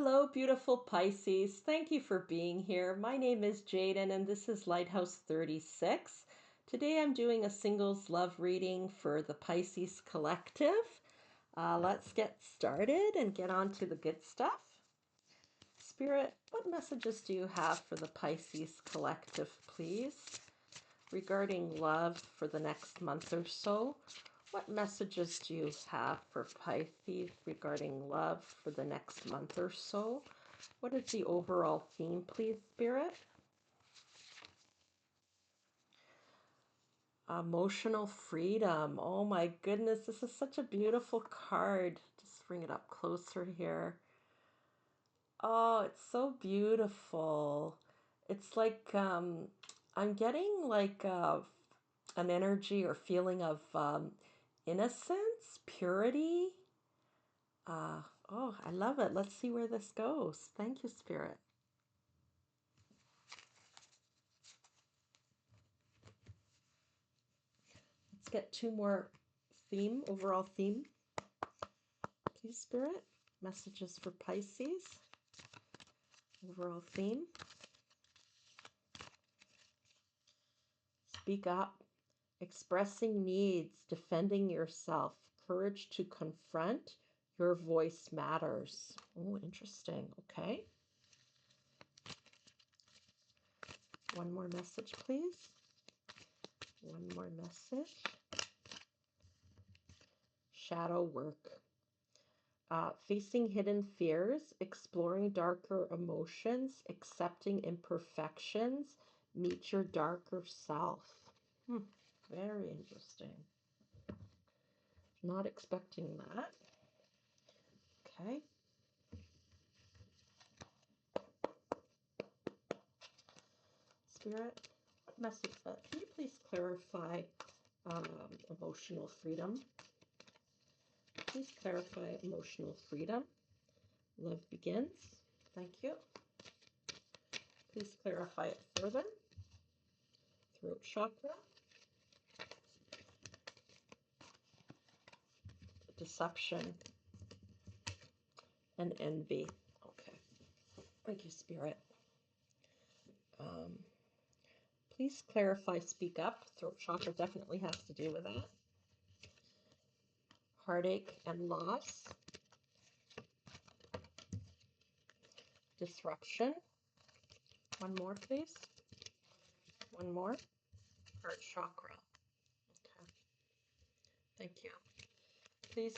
Hello, beautiful Pisces. Thank you for being here. My name is Jaden, and this is Lighthouse 36. Today I'm doing a singles love reading for the Pisces Collective. Let's get started and get on to the good stuff. Spirit, what messages do you have for the Pisces Collective, please? Regarding love for the next month or so, what messages do you have for Pisces regarding love for the next month or so? What is the overall theme, please, Spirit? Emotional freedom. Oh my goodness, this is such a beautiful card. Just bring it up closer here. Oh, it's so beautiful. It's like I'm getting like an energy or feeling of innocence, purity. Oh, I love it. Let's see where this goes. Thank you, Spirit. Let's get two more overall theme. Please, Spirit. Messages for Pisces. Overall theme. Speak up. Expressing needs, defending yourself, courage to confront, your voice matters. Oh, interesting. Okay. One more message, please. One more message. Shadow work. Facing hidden fears, exploring darker emotions, accepting imperfections, meet your darker self. Very interesting. Not expecting that. Okay. Spirit, what message? Can you please clarify emotional freedom? Please clarify emotional freedom. Love begins. Thank you. Please clarify it further. Throat chakra. Deception and envy. Okay. Thank you, Spirit. Please clarify, speak up. Throat chakra definitely has to do with that. Heartache and loss. Disruption. One more, please. One more. Heart chakra. Okay. Thank you. Please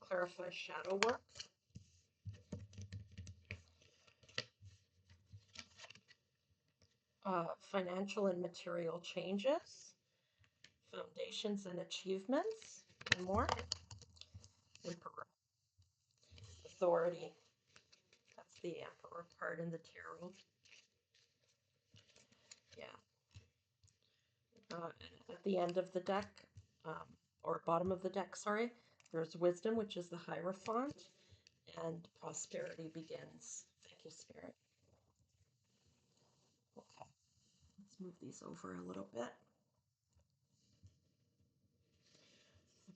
clarify shadow work. Financial and material changes. Foundations and achievements. One more. Emperor. Authority. That's the Emperor card in the tarot. Yeah. At the end of the deck, or bottom of the deck, sorry, there's wisdom, which is the Hierophant, and prosperity begins. Thank you, Spirit. Okay, let's move these over a little bit.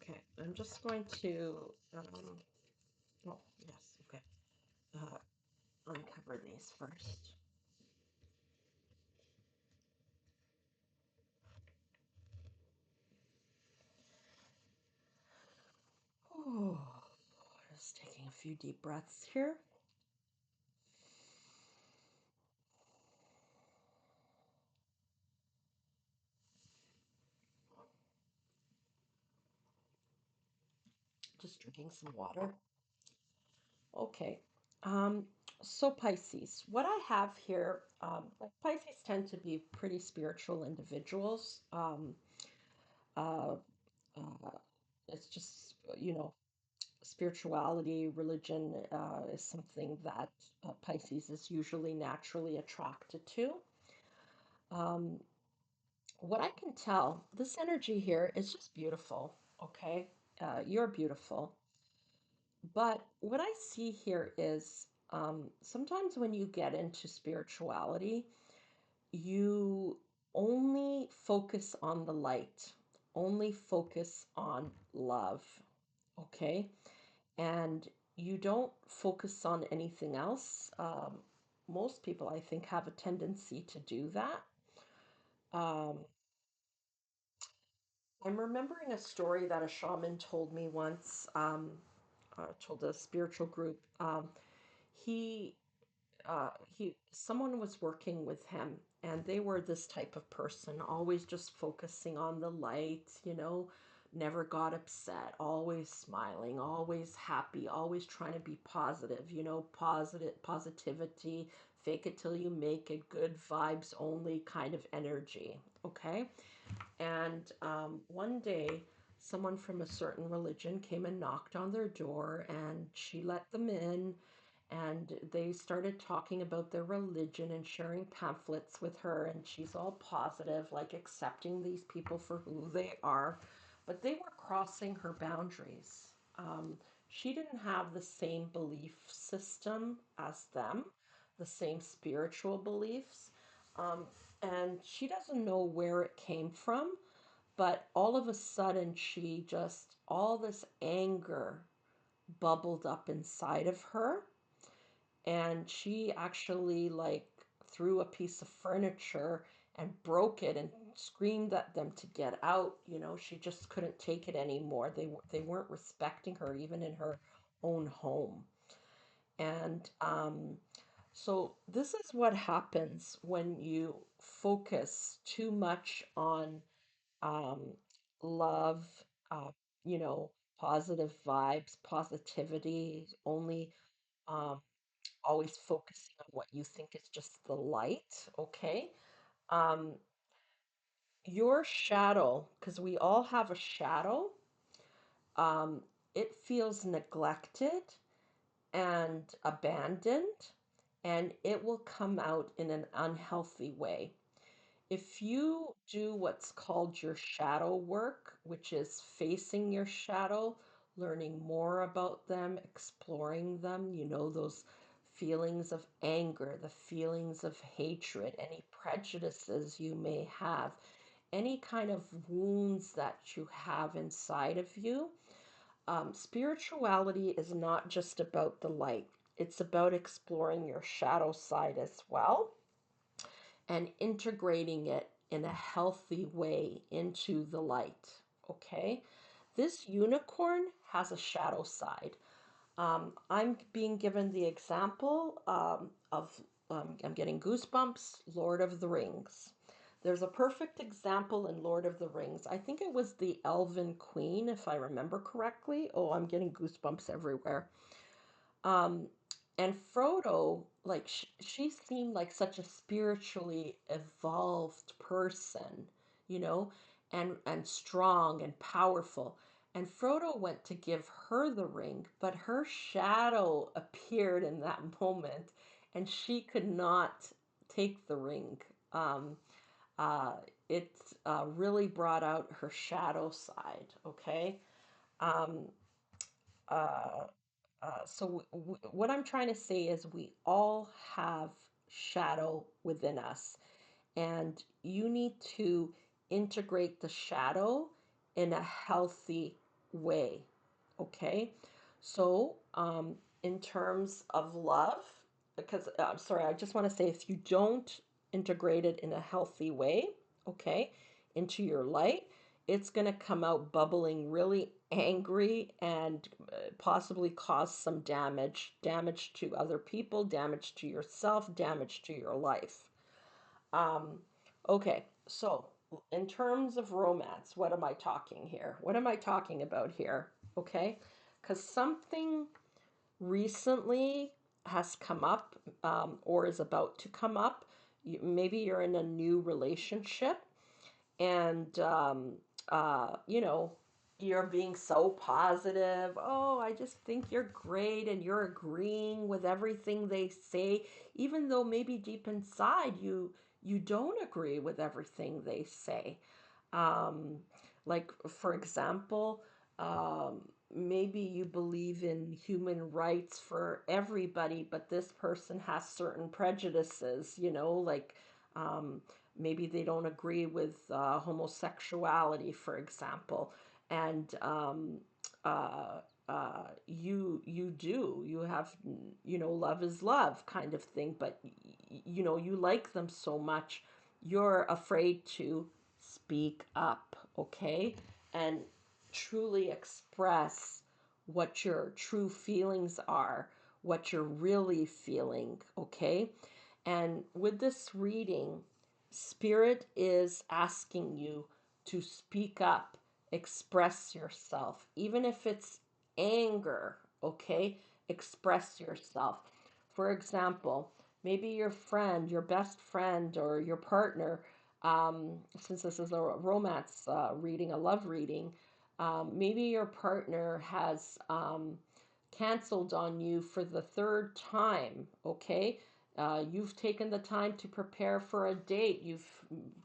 Okay, I'm just going to, oh, yes, okay, uncover these first. Oh, just taking a few deep breaths here. Just drinking some water. Okay. So Pisces, what I have here, like Pisces tend to be pretty spiritual individuals. Uh, it's just, spirituality, religion is something that Pisces is usually naturally attracted to. Um, what I can tell, this energy here is just beautiful, okay? You're beautiful. But what I see here is sometimes when you get into spirituality, you only focus on the light, only focus on love, okay? and you don't focus on anything else. Most people, I think, have a tendency to do that. Um, I'm remembering a story that a shaman told me once, told a spiritual group. He someone was working with him, and they were this type of person, always just focusing on the light, never got upset, always smiling, always happy, always trying to be positive, positivity, fake it till you make it, good vibes only kind of energy. Okay. And one day, someone from a certain religion came and knocked on their door, and she let them in. And they started talking about their religion and sharing pamphlets with her. And she's all positive, like accepting these people for who they are. But they were crossing her boundaries. She didn't have the same belief system as them, the same spiritual beliefs. Um, and she doesn't know where it came from, but all of a sudden, all this anger bubbled up inside of her. And she actually, like, threw a piece of furniture and broke it and screamed at them to get out. She just couldn't take it anymore. They weren't respecting her, even in her own home. And so this is what happens when you focus too much on um, love, positive vibes, positivity, only um, always focusing on what you think is just the light. Okay. Um, your shadow, because we all have a shadow, um, it feels neglected and abandoned, and it will come out in an unhealthy way. If you do what's called your shadow work, which is facing your shadow, learning more about them, exploring them, those feelings of anger, the feelings of hatred, any prejudices you may have, any kind of wounds that you have inside of you. Spirituality is not just about the light, it's about exploring your shadow side as well and integrating it in a healthy way into the light. Okay. This unicorn has a shadow side. I'm being given the example I'm getting goosebumps, Lord of the Rings. There's a perfect example in Lord of the Rings. I think it was the Elven Queen, if I remember correctly. Oh, I'm getting goosebumps everywhere. Um, and Frodo, like she seemed like such a spiritually evolved person, you know, and strong and powerful. And Frodo went to give her the ring, but her shadow appeared in that moment, and she could not take the ring. It really brought out her shadow side. Okay. Um, uh, what I'm trying to say is we all have shadow within us, and you need to integrate the shadow in a healthy way. Okay? So, in terms of love, because I'm sorry, I just want to say if you don't integrate it in a healthy way, okay, into your light, it's going to come out bubbling really angry and possibly cause some damage to other people, damage to yourself, damage to your life. Um, okay, so in terms of romance, what am I talking here? What am I talking about here? Okay, because something recently has come up or is about to come up. Maybe you're in a new relationship and you're being so positive. Oh, I just think you're great, and you're agreeing with everything they say, even though maybe deep inside you don't agree with everything they say. um, like, for example, maybe you believe in human rights for everybody, but this person has certain prejudices, like um, maybe they don't agree with homosexuality, for example. And you have, love is love kind of thing, but you like them so much, you're afraid to speak up, okay? And truly express what your true feelings are, what you're really feeling, okay? And with this reading, Spirit is asking you to speak up, express yourself, even if it's anger, okay? Express yourself. For example, maybe your friend, your best friend, or your partner, since this is a romance reading, a love reading, maybe your partner has canceled on you for the third time, okay? You've taken the time to prepare for a date. You've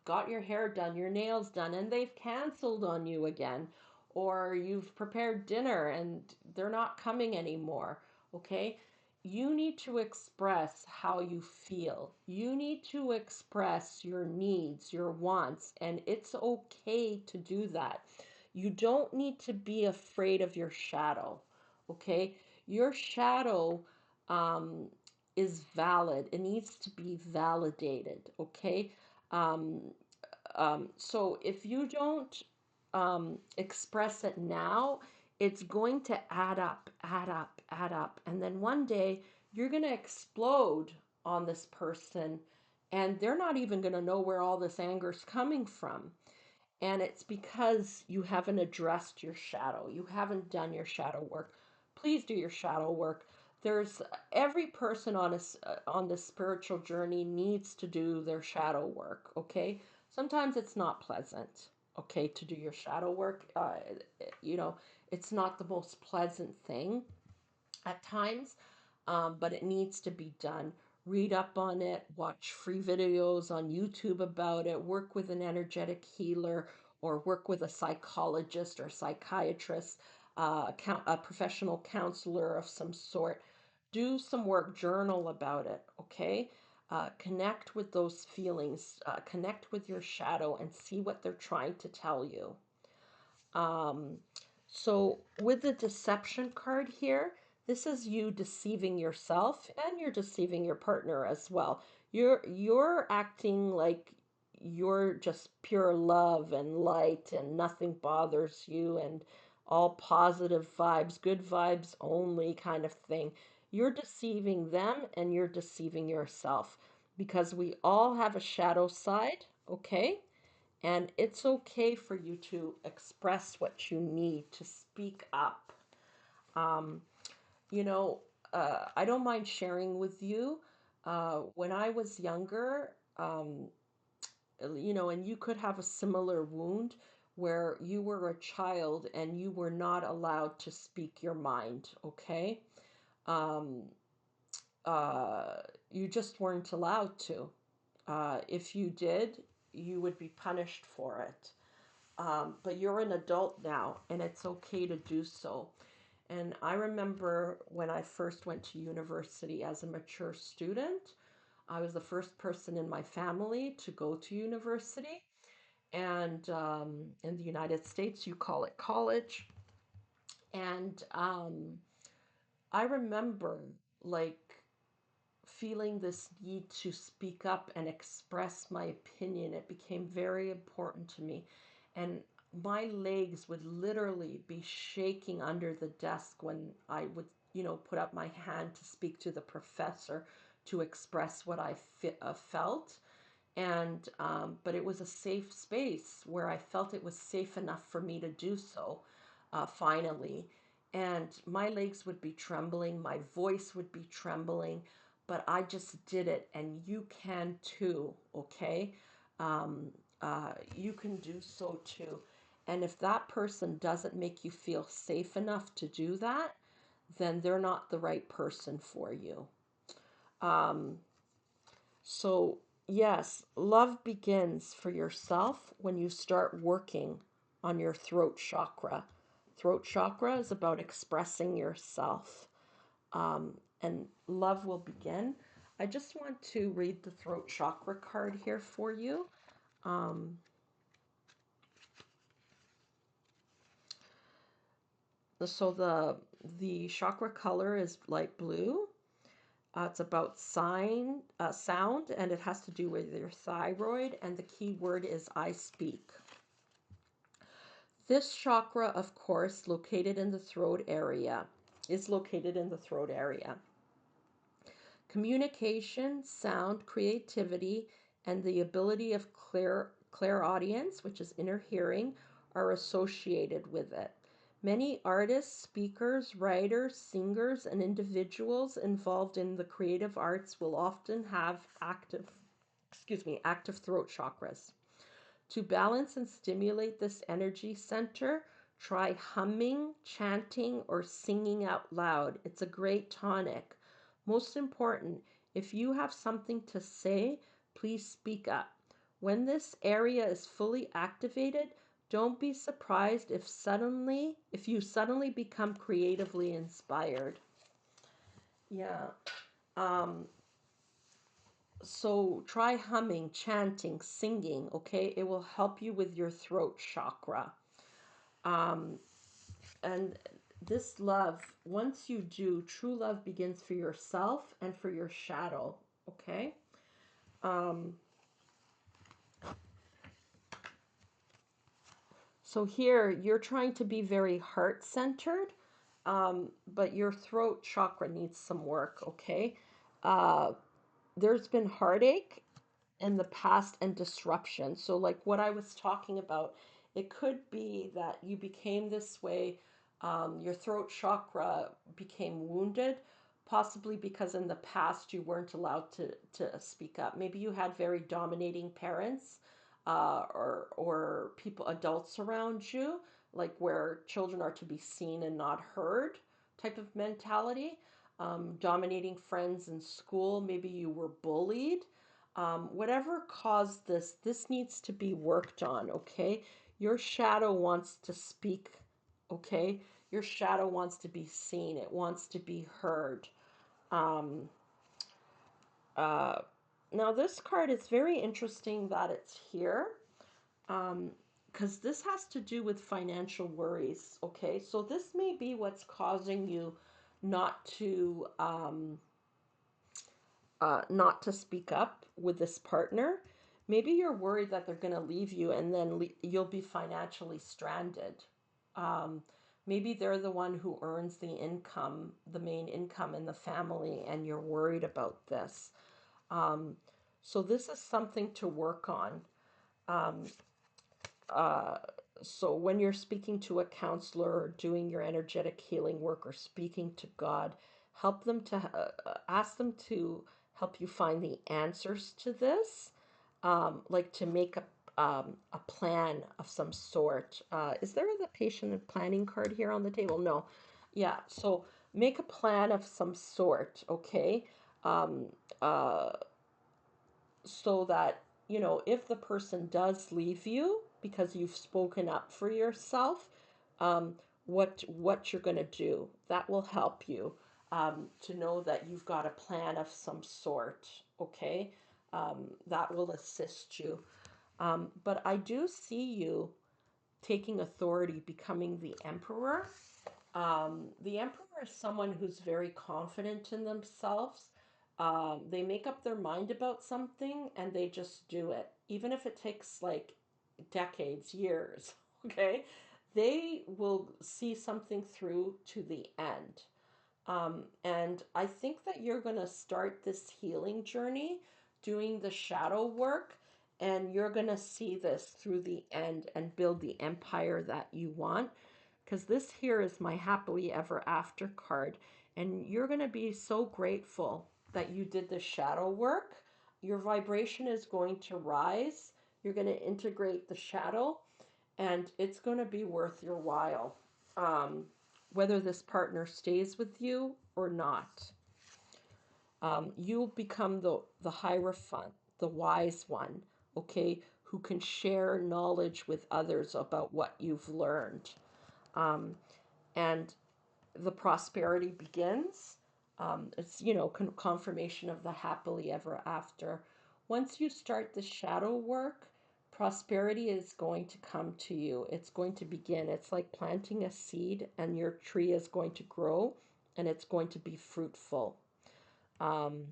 got your hair done, your nails done, and they've canceled on you again. Or you've prepared dinner and they're not coming anymore. Okay? You need to express how you feel. You need to express your needs, your wants, and it's okay to do that. You don't need to be afraid of your shadow. Okay? Your shadow um, is valid. It needs to be validated. Okay? Um, so if you don't express it now, it's going to add up, add up, add up. And then one day you're going to explode on this person, and they're not even going to know where all this anger is coming from. And it's because you haven't addressed your shadow. You haven't done your shadow work. Please do your shadow work. There's every person on this spiritual journey needs to do their shadow work, okay? Sometimes it's not pleasant, okay, to do your shadow work. You know, it's not the most pleasant thing at times, but it needs to be done. Read up on it, watch free videos on YouTube about it, work with an energetic healer, or work with a psychologist or psychiatrist, a professional counselor of some sort. Do some work, journal about it, okay? Connect with those feelings, connect with your shadow, and see what they're trying to tell you. Um, so with the deception card here, this is you deceiving yourself and you're deceiving your partner as well. You're acting like you're just pure love and light and nothing bothers you and all positive vibes, good vibes only kind of thing. You're deceiving them and you're deceiving yourself because we all have a shadow side, okay? And it's okay for you to express what you need, to speak up. Um, you know, I don't mind sharing with you. When I was younger, and you could have a similar wound where you were a child and you were not allowed to speak your mind, okay? Um, uh, you just weren't allowed to. If you did, you would be punished for it. But you're an adult now, and it's okay to do so. And I remember when I first went to university as a mature student, I was the first person in my family to go to university. And in the United States, you call it college. And I remember like feeling this need to speak up and express my opinion. It became very important to me. And my legs would literally be shaking under the desk when I would, put up my hand to speak to the professor to express what I felt. And, but it was a safe space where I felt it was safe enough for me to do so, finally. And my legs would be trembling, my voice would be trembling, but I just did it, and you can too, okay? Um, you can do so too. And if that person doesn't make you feel safe enough to do that, then they're not the right person for you. Um, so, yes, love begins for yourself when you start working on your throat chakra. Throat chakra is about expressing yourself, and love will begin. I just want to read the throat chakra card here for you. Um, So the chakra color is light blue. It's about sound, and it has to do with your thyroid. And the key word is I speak. This chakra, of course, located in the throat area, is located in the throat area. Communication, sound, creativity, and the ability of clairaudience, which is inner hearing, are associated with it. Many artists, speakers, writers, singers, and individuals involved in the creative arts will often have active throat chakras. To balance and stimulate this energy center, try humming, chanting, or singing out loud. It's a great tonic. Most important, if you have something to say, please speak up. When this area is fully activated, don't be surprised if you suddenly become creatively inspired. Yeah. Um, so try humming, chanting, singing, okay? It will help you with your throat chakra. Um, and this love, once you do, true love begins for yourself and for your shadow, okay? Um, so here, you're trying to be very heart-centered, but your throat chakra needs some work, okay? Uh, there's been heartache in the past and disruption. So, like what I was talking about, it could be that you became this way, your throat chakra became wounded, possibly because in the past you weren't allowed to speak up. Maybe you had very dominating parents, or people, adults around you, like where children are to be seen and not heard type of mentality. Dominating friends in school, maybe you were bullied. Whatever caused this needs to be worked on, okay? Your shadow wants to speak, okay? Your shadow wants to be seen, it wants to be heard. Um, uh, Now, this card is very interesting that it's here, because this has to do with financial worries, okay? So, this may be what's causing you not to. Not to speak up with this partner. Maybe you're worried that they're going to leave you and then you'll be financially stranded. Um, Maybe they're the one who earns the income, the main income in the family, and you're worried about this. Um, so, this is something to work on. Um, uh, so, when you're speaking to a counselor or doing your energetic healing work or speaking to God, help them to ask them to help you find the answers to this, like to make a plan of some sort. Is there the patient planning card here on the table? No. Yeah, so make a plan of some sort, okay? Um, uh, so that, if the person does leave you because you've spoken up for yourself, um, what you're going to do, that will help you, to know that you've got a plan of some sort, okay? That will assist you. But I do see you taking authority, becoming the emperor. The emperor is someone who's very confident in themselves. They make up their mind about something and they just do it, even if it takes like decades, years. Okay, they will see something through to the end. And I think that you're going to start this healing journey doing the shadow work, and you're going to see this through the end and build the empire that you want. Because this here is my happily ever after card, and you're going to be so grateful that you did the shadow work. Your vibration is going to rise. You're going to integrate the shadow, and it's going to be worth your while, whether this partner stays with you or not. You'll become the hierophant, the wise one, okay, who can share knowledge with others about what you've learned. Um, and the prosperity begins. It's, confirmation of the happily ever after. Once you start the shadow work, Prosperity is going to come to you. It's going to begin. It's like planting a seed, and your tree is going to grow and it's going to be fruitful. Um,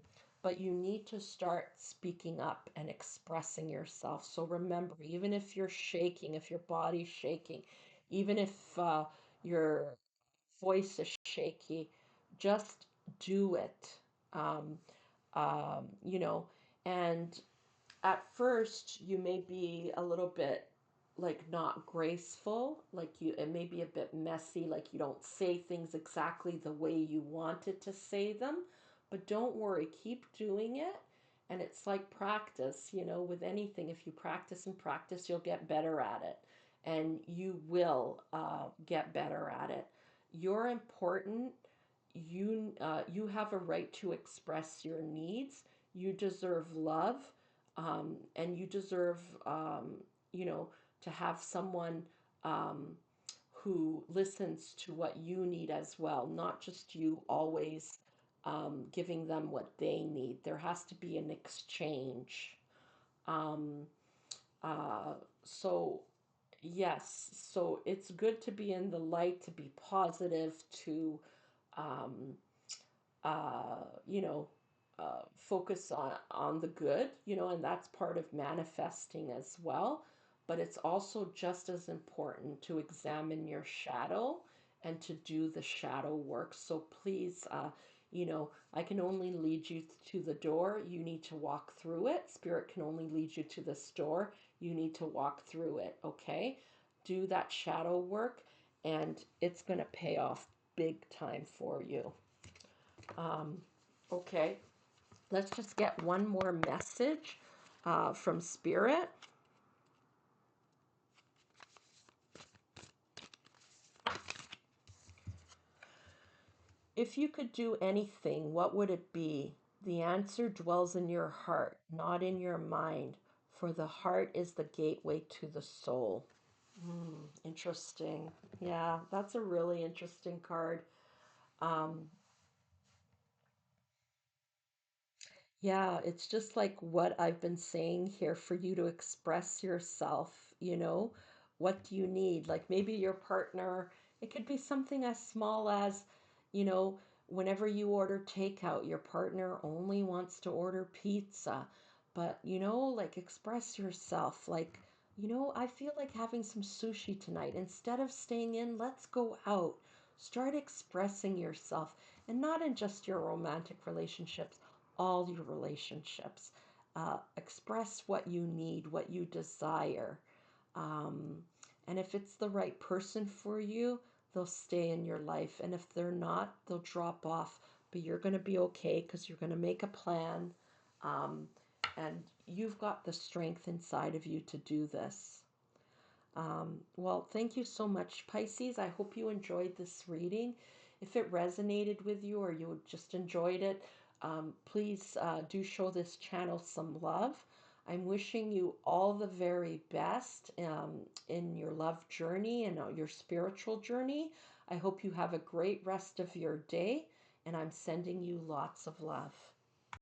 but you need to start speaking up and expressing yourself. So remember, even if you're shaking, if your body's shaking, even if your voice is shaky, just do it. Um, you know, and at first you may be a little bit like not graceful, like you, it may be a bit messy, like you don't say things exactly the way you wanted to say them, but don't worry, keep doing it. And it's like practice, you know, with anything. If you practice and practice, you'll get better at it, and you will get better at it. You're important. You have a right to express your needs. You deserve love, and you deserve, you know, to have someone um, who listens to what you need as well, not just you always giving them what they need. There has to be an exchange. Um, uh, so, yes, so it's good to be in the light, to be positive, to um, you know, focus on the good, you know, and that's part of manifesting as well. But it's also just as important to examine your shadow and to do the shadow work. So please, you know, I can only lead you to the door. You need to walk through it. Spirit can only lead you to the store. You need to walk through it. Okay? Do that shadow work, and it's going to pay off big time for you. Um, okay, let's just get one more message from Spirit. If you could do anything, what would it be? The answer dwells in your heart, not in your mind, for the heart is the gateway to the soul. Interesting. Yeah, that's a really interesting card. Um, Yeah, it's just like what I've been saying here for you to express yourself, you know, what do you need? Like maybe your partner, it could be something as small as, you know, whenever you order takeout, your partner only wants to order pizza. But, you know, like express yourself. Like, you know, I feel like having some sushi tonight. Instead of staying in, let's go out. Start expressing yourself, and not in just your romantic relationships, all your relationships. Express what you need, what you desire. Um, and if it's the right person for you, they'll stay in your life. And if they're not, they'll drop off. But you're going to be okay because you're going to make a plan. Um, and you've got the strength inside of you to do this. Well, thank you so much, Pisces. I hope you enjoyed this reading. If it resonated with you or you just enjoyed it, please do show this channel some love. I'm wishing you all the very best in your love journey and your spiritual journey. I hope you have a great rest of your day, and I'm sending you lots of love.